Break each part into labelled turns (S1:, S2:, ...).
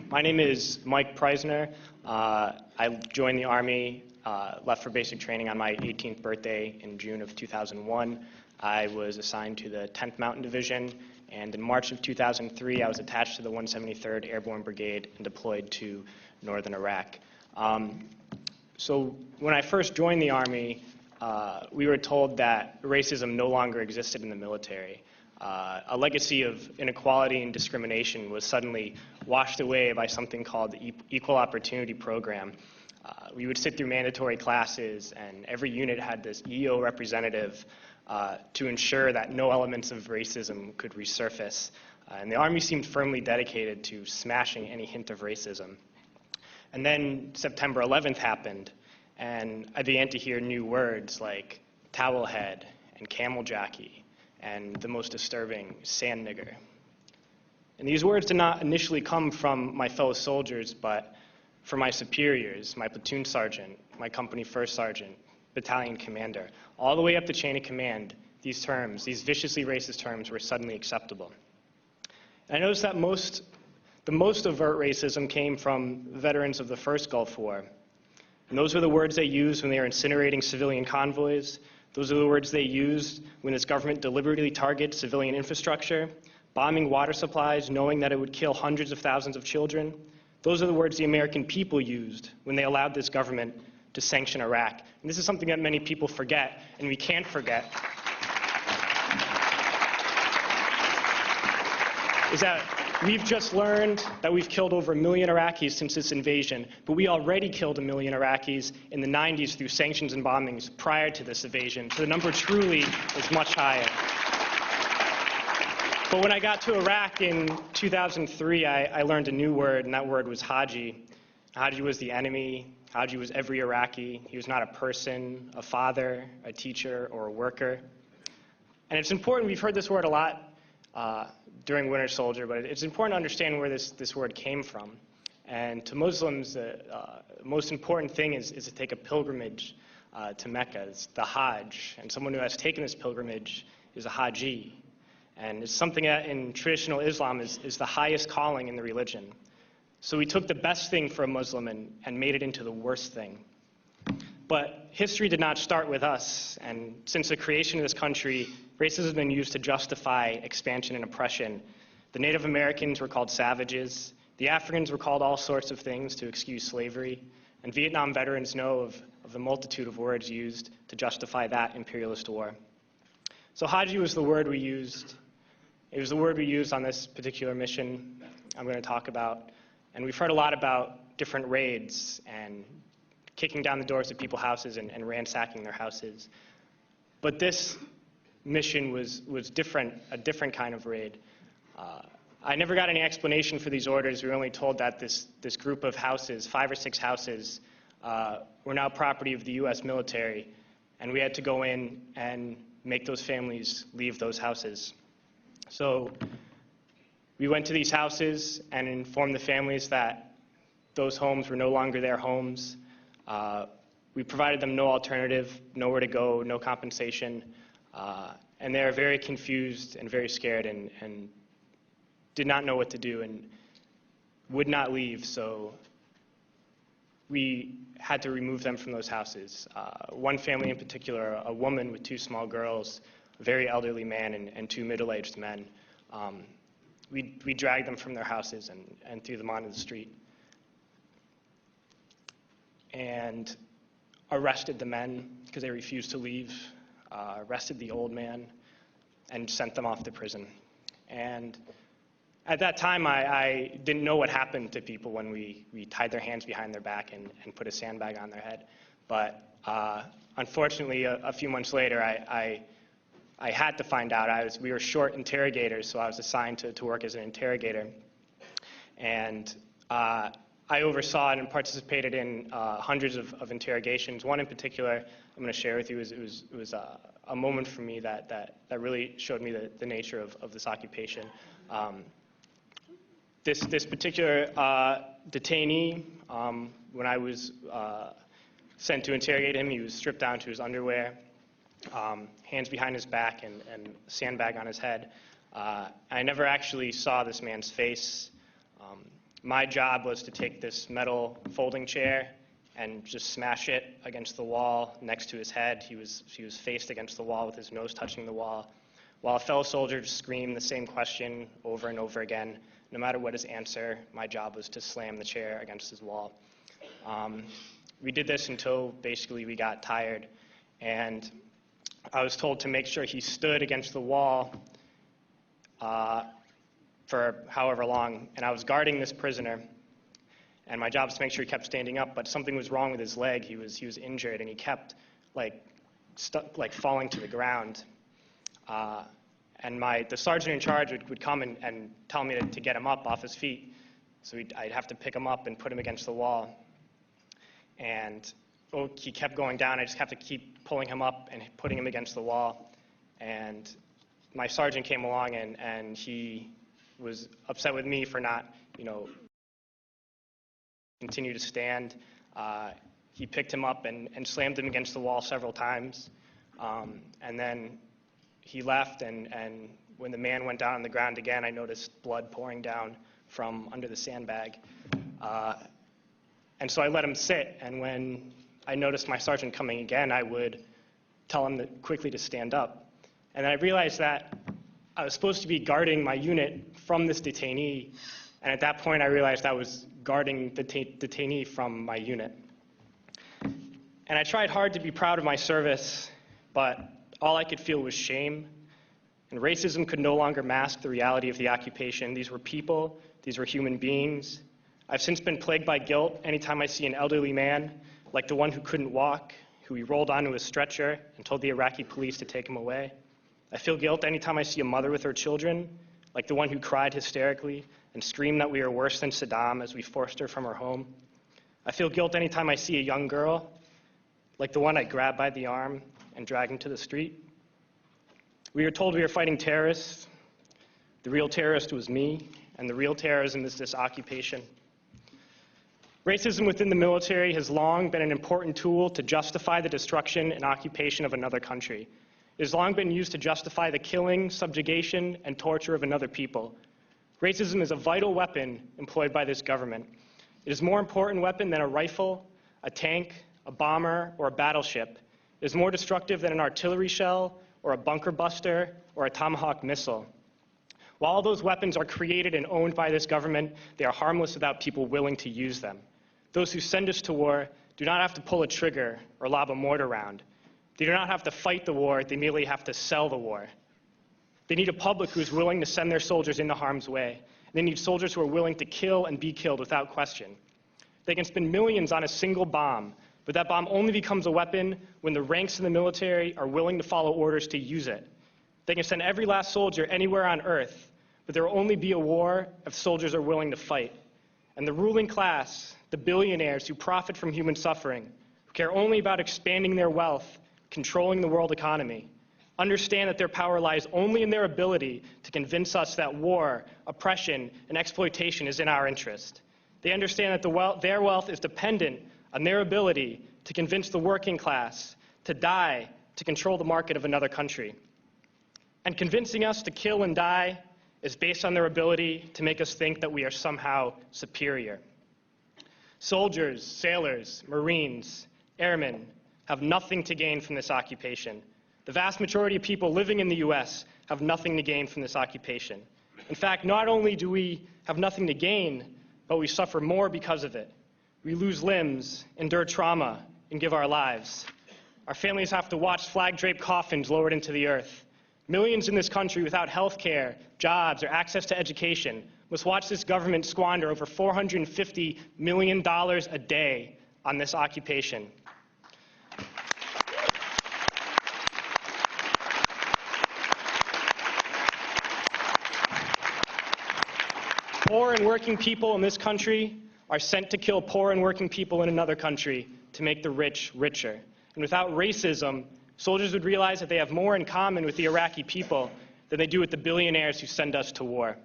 S1: My name is Mike Prysner. I joined the Army, left for basic training on my 18th birthday in June of 2001. I was assigned to the 10th Mountain Division, and in March of 2003, I was attached to the 173rd Airborne Brigade and deployed to northern Iraq. So when I first joined the Army, we were told that racism no longer existed in the military. A legacy of inequality and discrimination was suddenly washed away by something called the Equal Opportunity Program. We would sit through mandatory classes, and every unit had this EO representative to ensure that no elements of racism could resurface. And the Army seemed firmly dedicated to smashing any hint of racism. And then September 11th happened, and I began to hear new words like towel head and camel jockey, and the most disturbing, sand nigger. And these words did not initially come from my fellow soldiers, but from my superiors, my platoon sergeant, my company first sergeant, battalion commander. All the way up the chain of command, these terms, these viciously racist terms, were suddenly acceptable. And I noticed that the most overt racism came from veterans of the first Gulf War. And those were the words they used when they were incinerating civilian convoys. Those are the words they used when this government deliberately targeted civilian infrastructure, bombing water supplies, knowing that it would kill hundreds of thousands of children. Those are the words the American people used when they allowed this government to sanction Iraq. And this is something that many people forget, and we can't forget, is that we've just learned that we've killed over 1 million Iraqis since this invasion, but we already killed 1 million Iraqis in the 90s through sanctions and bombings prior to this invasion. So the number truly is much higher. But when I got to Iraq in 2003, I learned a new word, and that word was Haji. Haji was the enemy. Haji was every Iraqi. He was not a person, a father, a teacher, or a worker. And it's important, we've heard this word a lot during Winter Soldier, but it's important to understand where this word came from. And to Muslims, the most important thing is to take a pilgrimage to Mecca. It's the Hajj. And someone who has taken this pilgrimage is a Haji. And it's something that in traditional Islam is the highest calling in the religion. So we took the best thing for a Muslim and made it into the worst thing. But history did not start with us, and since the creation of this country, racism has been used to justify expansion and oppression. The Native Americans were called savages, the Africans were called all sorts of things to excuse slavery, and Vietnam veterans know of the multitude of words used to justify that imperialist war. So Haji was the word we used. It was the word we used on this particular mission I'm going to talk about. And we've heard a lot about different raids and kicking down the doors of people's houses and ransacking their houses. But this mission was different, a different kind of raid. I never got any explanation for these orders. We were only told that this group of houses, 5 or 6 houses, were now property of the U.S. military, and we had to go in and make those families leave those houses. So we went to these houses and informed the families that those homes were no longer their homes. We provided them no alternative, nowhere to go, no compensation, and they were very confused and very scared and did not know what to do and would not leave, so we had to remove them from those houses. One family in particular, a woman with 2 small girls, a very elderly man and 2 middle-aged men, we dragged them from their houses and threw them onto the street. And arrested the men because they refused to leave, arrested the old man, and sent them off to prison. And at that time, I didn't know what happened to people when we tied their hands behind their back and put a sandbag on their head. But unfortunately, a few months later, I had to find out. We were short interrogators, so I was assigned to work as an interrogator. And I oversaw and participated in hundreds of interrogations. One in particular I'm going to share with you. It was a moment for me that really showed me the nature of this occupation. This particular detainee, when I was sent to interrogate him, he was stripped down to his underwear, hands behind his back, and a sandbag on his head. I never actually saw this man's face. My job was to take this metal folding chair and just smash it against the wall next to his head. He was faced against the wall with his nose touching the wall, while a fellow soldier just screamed the same question over and over again. No matter what his answer, my job was to slam the chair against his wall. We did this until basically we got tired, and I was told to make sure he stood against the wall for however long, and I was guarding this prisoner, and my job was to make sure he kept standing up, but something was wrong with his leg. He was injured, and he kept falling to the ground. And the sergeant in charge would come and tell me to get him up off his feet. So I'd have to pick him up and put him against the wall. And he kept going down. I just have to keep pulling him up and putting him against the wall. And my sergeant came along, and he was upset with me for not, continue to stand. He picked him up and slammed him against the wall several times. And then he left, and when the man went down on the ground again, I noticed blood pouring down from under the sandbag. And so I let him sit, and when I noticed my sergeant coming again, I would tell him quickly to stand up. And then I realized that I was supposed to be guarding my unit from this detainee, and at that point I realized I was guarding the detainee from my unit. And I tried hard to be proud of my service, but all I could feel was shame, and racism could no longer mask the reality of the occupation. These were people, these were human beings. I've since been plagued by guilt anytime I see an elderly man, like the one who couldn't walk, who we rolled onto a stretcher and told the Iraqi police to take him away. I feel guilt anytime I see a mother with her children, like the one who cried hysterically and screamed that we are worse than Saddam as we forced her from her home. I feel guilt anytime I see a young girl, like the one I grabbed by the arm and dragged into the street. We were told we were fighting terrorists. The real terrorist was me, and the real terrorism is this occupation. Racism within the military has long been an important tool to justify the destruction and occupation of another country. It has long been used to justify the killing, subjugation, and torture of another people. Racism is a vital weapon employed by this government. It is a more important weapon than a rifle, a tank, a bomber, or a battleship. It is more destructive than an artillery shell, or a bunker buster, or a Tomahawk missile. While all those weapons are created and owned by this government, they are harmless without people willing to use them. Those who send us to war do not have to pull a trigger or lob a mortar round. They do not have to fight the war, they merely have to sell the war. They need a public who is willing to send their soldiers into harm's way. They need soldiers who are willing to kill and be killed without question. They can spend millions on a single bomb, but that bomb only becomes a weapon when the ranks in the military are willing to follow orders to use it. They can send every last soldier anywhere on earth, but there will only be a war if soldiers are willing to fight. And the ruling class, the billionaires who profit from human suffering, who care only about expanding their wealth, controlling the world economy, understand that their power lies only in their ability to convince us that war, oppression, and exploitation is in our interest. They understand that their wealth is dependent on their ability to convince the working class to die to control the market of another country. And convincing us to kill and die is based on their ability to make us think that we are somehow superior. Soldiers, sailors, Marines, airmen have nothing to gain from this occupation. The vast majority of people living in the U.S. have nothing to gain from this occupation. In fact, not only do we have nothing to gain, but we suffer more because of it. We lose limbs, endure trauma, and give our lives. Our families have to watch flag-draped coffins lowered into the earth. Millions in this country without health care, jobs, or access to education must watch this government squander over $450 million a day on this occupation. Poor and working people in this country are sent to kill poor and working people in another country to make the rich richer. And without racism, soldiers would realize that they have more in common with the Iraqi people than they do with the billionaires who send us to war.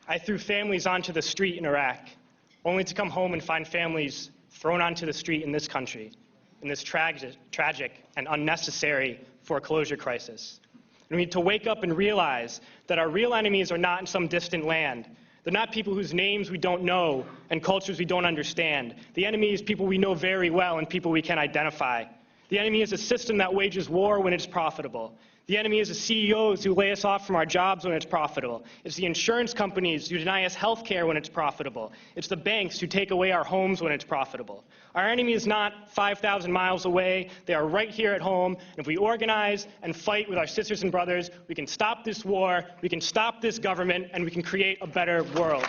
S1: I threw families onto the street in Iraq, only to come home and find families thrown onto the street in this country, in this tragic and unnecessary foreclosure crisis. And we need to wake up and realize that our real enemies are not in some distant land. They're not people whose names we don't know and cultures we don't understand. The enemy is people we know very well and people we can identify. The enemy is a system that wages war when it's profitable. The enemy is the CEOs who lay us off from our jobs when it's profitable. It's the insurance companies who deny us health care when it's profitable. It's the banks who take away our homes when it's profitable. Our enemy is not 5,000 miles away. They are right here at home. And if we organize and fight with our sisters and brothers, we can stop this war, we can stop this government, and we can create a better world.